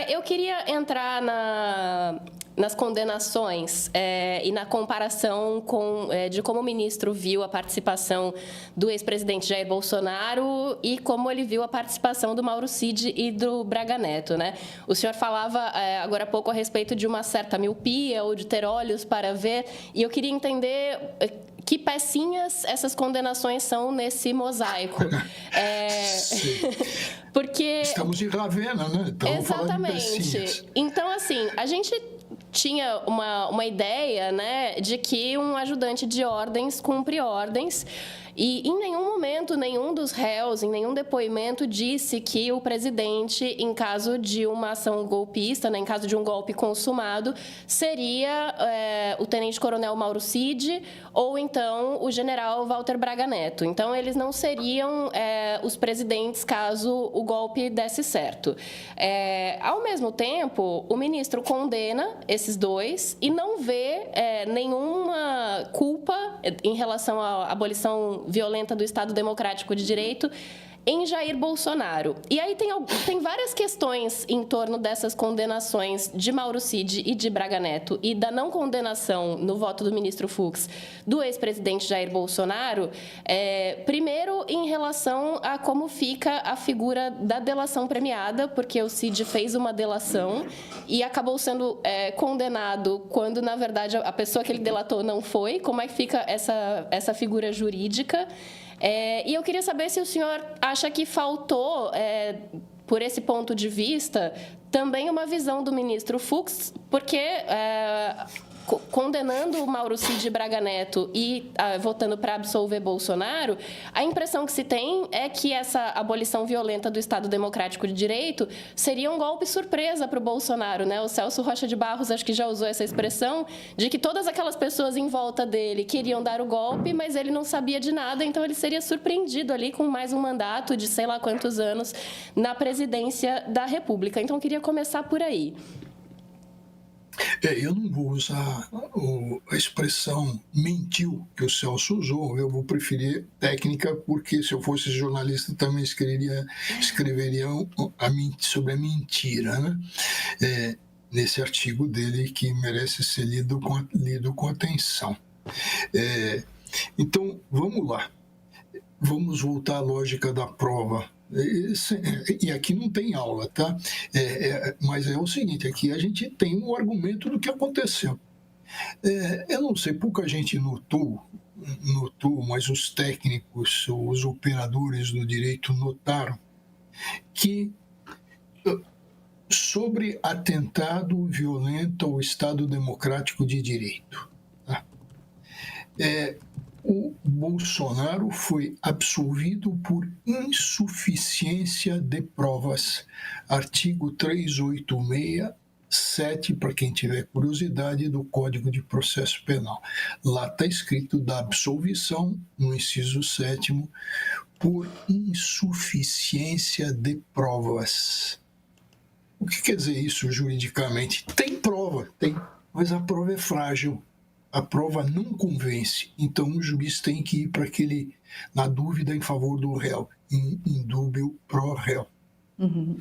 Eu queria entrar nas condenações e na comparação de como o ministro viu a participação do ex-presidente Jair Bolsonaro e como ele viu a participação do Mauro Cid e do Braga Neto, né? O senhor falava agora há pouco a respeito de uma certa miopia ou de ter olhos para ver, e eu queria entender que pecinhas essas condenações são nesse mosaico. Porque... Estamos em Ravenna, né? Então, exatamente. Então, assim, a gente tinha uma ideia, né, de que um ajudante de ordens cumpre ordens. E em nenhum momento, nenhum dos réus, em nenhum depoimento, disse que o presidente, em caso de uma ação golpista, né, em caso de um golpe consumado, seria o tenente-coronel Mauro Cid ou então o general Walter Braga Neto. Então, eles não seriam os presidentes caso o golpe desse certo. Ao mesmo tempo, o ministro condena esses dois e não vê nenhuma culpa em relação à abolição violenta do Estado Democrático de Direito em Jair Bolsonaro. E aí tem várias questões em torno dessas condenações de Mauro Cid e de Braga Neto e da não condenação no voto do ministro Fux do ex-presidente Jair Bolsonaro, primeiro em relação a como fica a figura da delação premiada, porque o Cid fez uma delação e acabou sendo condenado quando, na verdade, a pessoa que ele delatou não foi. Como é que fica essa figura jurídica? E eu queria saber se o senhor acha que faltou, por esse ponto de vista, também uma visão do ministro Fux, porque condenando o Mauro Cid e Braga Neto e votando para absolver Bolsonaro, a impressão que se tem é que essa abolição violenta do Estado Democrático de Direito seria um golpe surpresa para o Bolsonaro, né? O Celso Rocha de Barros acho que já usou essa expressão de que todas aquelas pessoas em volta dele queriam dar o golpe, mas ele não sabia de nada, então ele seria surpreendido ali com mais um mandato de sei lá quantos anos na presidência da República. Então, eu queria começar por aí. Eu não vou usar a expressão mentiu que o Celso usou, eu vou preferir técnica, porque se eu fosse jornalista também escreveria sobre a mentira, né? Nesse artigo dele que merece ser lido com atenção. Então, vamos lá. Vamos voltar à lógica da prova. E aqui não tem aula, tá? Mas é o seguinte, aqui a gente tem um argumento do que aconteceu. Eu não sei, pouca gente notou, mas os técnicos, os operadores do direito notaram que sobre atentado violento ao Estado Democrático de Direito, tá? O Bolsonaro foi absolvido por insuficiência de provas. Artigo 386(7), para quem tiver curiosidade, do Código de Processo Penal. Lá está escrito da absolvição, no inciso 7º, por insuficiência de provas. O que quer dizer isso juridicamente? Tem prova, mas a prova é frágil. A prova não convence, então o juiz tem que ir para aquele, na dúvida, em favor do réu, in dúbio pro réu. Uhum.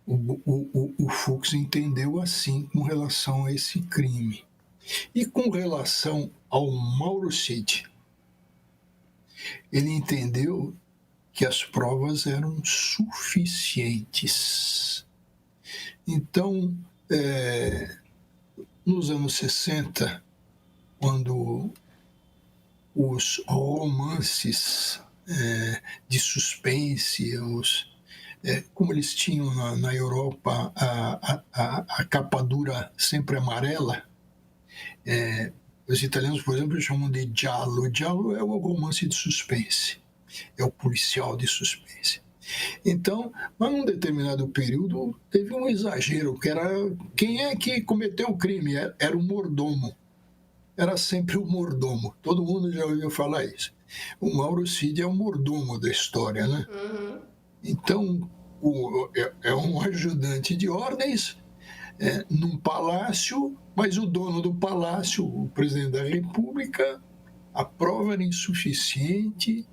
O Fux entendeu assim com relação a esse crime. E com relação ao Mauro Cid, ele entendeu que as provas eram suficientes. Então, nos anos 60, quando os romances de suspense, como eles tinham na Europa a capa dura sempre amarela, os italianos, por exemplo, chamam de giallo. Giallo é o romance de suspense, é o policial de suspense. Então, mas num determinado período, teve um exagero, que era quem é que cometeu o crime? Era o mordomo. Era sempre o mordomo. Todo mundo já ouviu falar isso. O Mauro Cid é o mordomo da história, né? Uhum. Então, é um ajudante de ordens num palácio, mas o dono do palácio, o presidente da República, a prova era insuficiente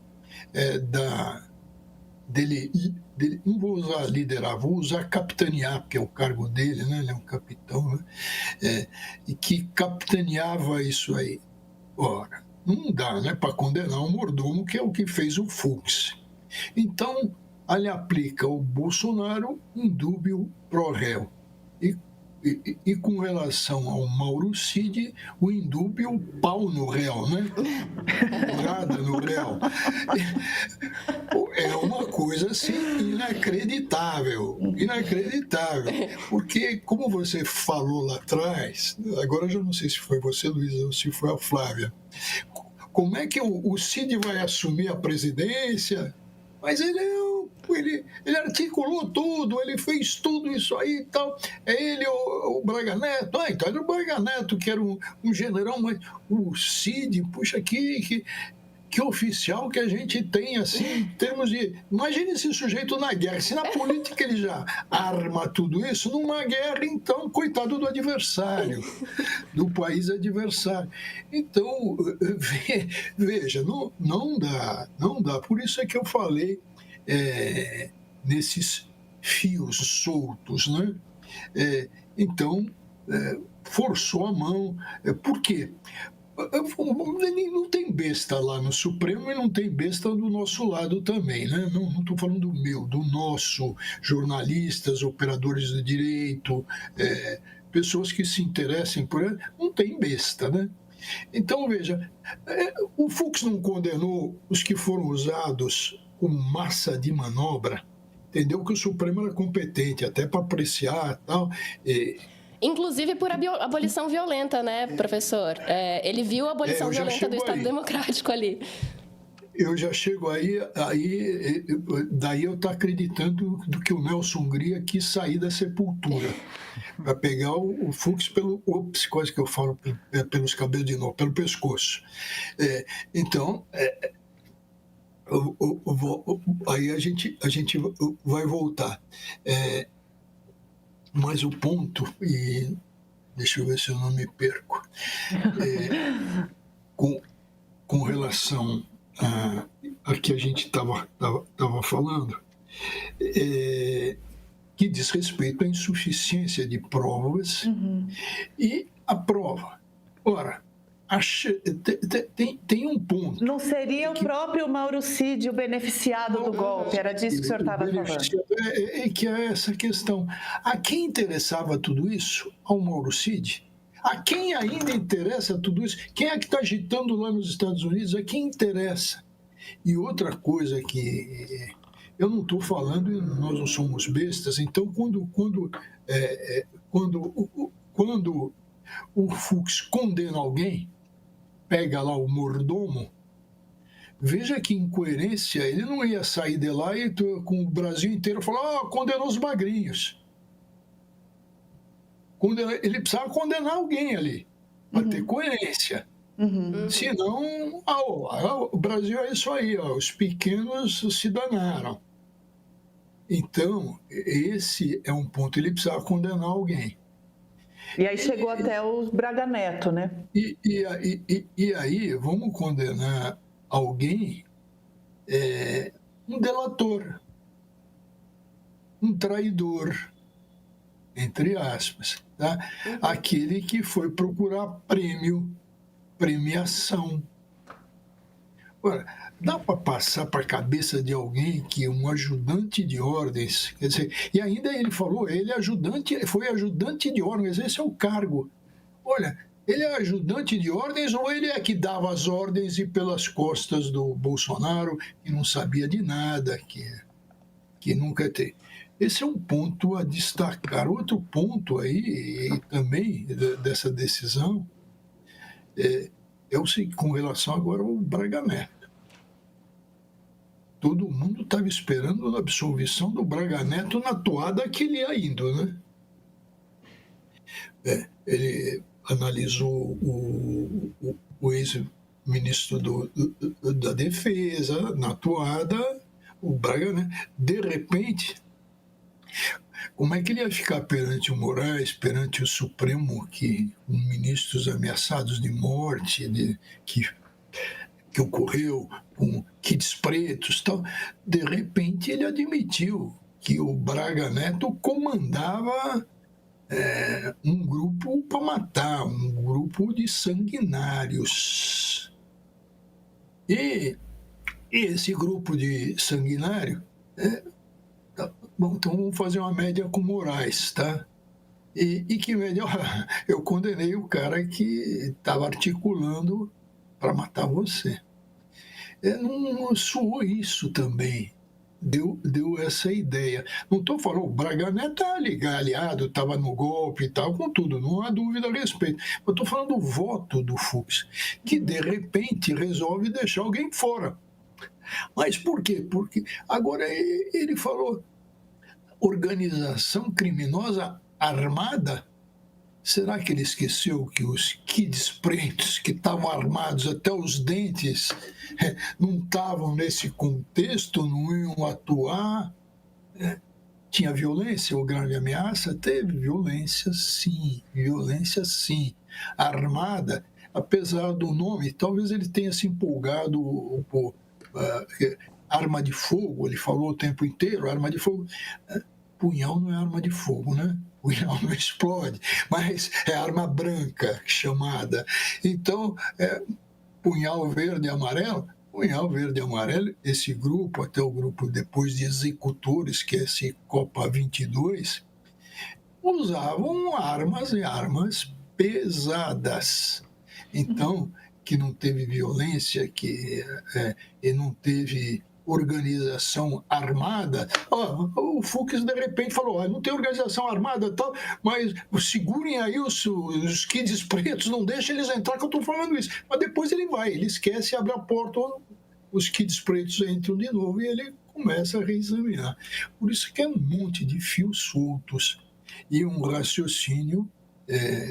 não vou usar liderar, vou usar capitanear, porque é o cargo dele, né? Ele é um capitão, né? E que capitaneava isso aí. Ora, não dá, né, para condenar um mordomo, que é o que fez o Fux. Então, ele aplica o Bolsonaro indúbio pro réu. E com relação ao Mauro Cid, o indúbio pau no réu, né? Porrada no réu. É uma coisa assim inacreditável, porque como você falou lá atrás, agora eu já não sei se foi você, Luiz, ou se foi a Flávia, como é que o Cid vai assumir a presidência? Mas ele articulou tudo, ele fez tudo isso aí e tal. É ele, o Braga Neto. Então era o Braga Neto, que era um general, mas o Cid, puxa, que oficial que a gente tem, assim, em termos de... Imagine esse sujeito na guerra. Se na política ele já arma tudo isso, numa guerra, então, coitado do adversário, do país adversário. Então, veja, não dá. Por isso é que eu falei nesses fios soltos, né? Então, forçou a mão. Por quê? Não tem besta lá no Supremo e não tem besta do nosso lado também, né? Não estou falando do nosso, jornalistas, operadores do direito, pessoas que se interessem por ela, não tem besta, né? Então, veja, o Fux não condenou os que foram usados como massa de manobra, entendeu? Que o Supremo era competente até para apreciar tal. Inclusive por abolição violenta, né, professor? Ele viu a abolição violenta do Estado Democrático ali. Eu já chego daí eu estou acreditando do que o Nelson Hungria quis sair da sepultura, para pegar o Fux quase que eu falo, pelos cabelos de novo, pelo pescoço. Então, aí a gente vai voltar. Mas o ponto, e deixa eu ver se eu não me perco, com relação a que a gente estava falando, que diz respeito à insuficiência de provas e a prova. Ora, tem um ponto. Não seria o próprio Mauro Cid o beneficiado do golpe? Era disso que o senhor estava falando. Que é essa questão. A quem interessava tudo isso? Ao Mauro Cid? A quem ainda interessa tudo isso? Quem é que está agitando lá nos Estados Unidos? A quem interessa? E outra coisa que eu não estou falando, nós não somos bestas, então quando o Fux condena alguém, pega lá o mordomo, veja que incoerência, ele não ia sair de lá e com o Brasil inteiro falar, condenou os magrinhos. Ele precisava condenar alguém ali, para ter coerência. Senão, o Brasil é isso aí, os pequenos se danaram. Então, esse é um ponto, ele precisava condenar alguém. E aí chegou até o Braga Neto, né? E aí, vamos condenar alguém, um delator, um traidor, entre aspas, tá? Aquele que foi procurar premiação. Ora, dá para passar para a cabeça de alguém que um ajudante de ordens, quer dizer, e ainda ele falou, foi ajudante de ordens, esse é o cargo. Olha, ele é ajudante de ordens ou ele é que dava as ordens e pelas costas do Bolsonaro, que não sabia de nada, que nunca teve. Esse é um ponto a destacar. Outro ponto aí, também, dessa decisão, com relação agora ao Braga Neto. Todo mundo estava esperando a absolvição do Braga Neto na toada que ele ia indo, né? Ele analisou o ex-ministro da Defesa na toada, o Braga Neto. De repente, como é que ele ia ficar perante o Moraes, perante o Supremo, com ministros ameaçados de morte, que ocorreu com Kids Pretos, tal, de repente ele admitiu que o Braga Neto comandava um grupo para matar, um grupo de sanguinários. E esse grupo de sanguinário, bom, então vamos fazer uma média com Moraes, tá? E que melhor, eu condenei o cara que estava articulando para matar você. Não soou isso também. Deu essa ideia. Não estou falando, o Braga Neto está aliado, estava no golpe e tal, com tudo, não há dúvida a respeito. Eu estou falando do voto do Fux, que de repente resolve deixar alguém fora. Mas por quê? Porque agora ele falou organização criminosa armada. Será que ele esqueceu que os Kids Pretos, que estavam armados até os dentes, não estavam nesse contexto, não iam atuar? Tinha violência ou grande ameaça? Teve violência, sim. Armada, apesar do nome, talvez ele tenha se empolgado por arma de fogo, ele falou o tempo inteiro, arma de fogo. Punhal não é arma de fogo, né? Punhal não explode, mas é arma branca chamada. Então, punhal verde e amarelo, esse grupo, até o grupo depois de executores, que é esse Copa 22, usavam armas e armas pesadas. Então, que não teve violência, e não teve organização armada. O Fux de repente falou, não tem organização armada tal, mas segurem aí os Kids Pretos, não deixem eles entrar, que eu estou falando isso. Mas depois ele esquece, abre a porta, os Kids Pretos entram de novo e ele começa a reexaminar. Por isso que é um monte de fios soltos e um raciocínio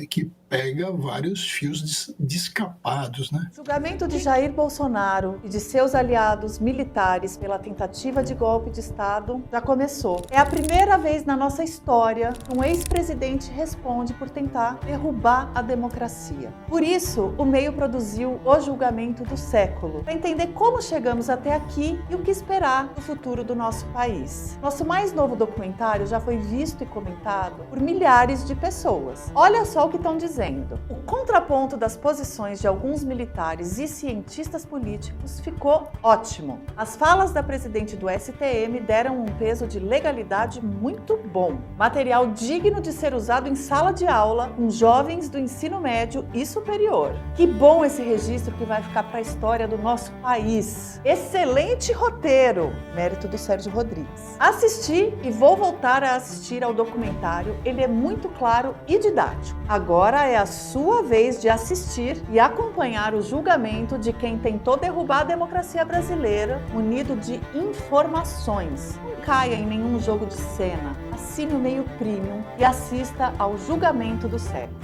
que pega vários fios descapados, né? O julgamento de Jair Bolsonaro e de seus aliados militares pela tentativa de golpe de Estado já começou. É a primeira vez na nossa história que um ex-presidente responde por tentar derrubar a democracia. Por isso, o meio produziu o julgamento do século, para entender como chegamos até aqui e o que esperar do futuro do nosso país. Nosso mais novo documentário já foi visto e comentado por milhares de pessoas. Olha só o que estão dizendo. O contraponto das posições de alguns militares e cientistas políticos ficou ótimo. As falas da presidente do STM deram um peso de legalidade muito bom. Material digno de ser usado em sala de aula com jovens do ensino médio e superior. Que bom esse registro que vai ficar para a história do nosso país. Excelente roteiro, mérito do Sérgio Rodrigues. Assisti e vou voltar a assistir ao documentário. Ele é muito claro e didático. Agora é a sua vez de assistir e acompanhar o julgamento de quem tentou derrubar a democracia brasileira munido de informações. Não caia em nenhum jogo de cena. Assine o Meio Premium e assista ao julgamento do século.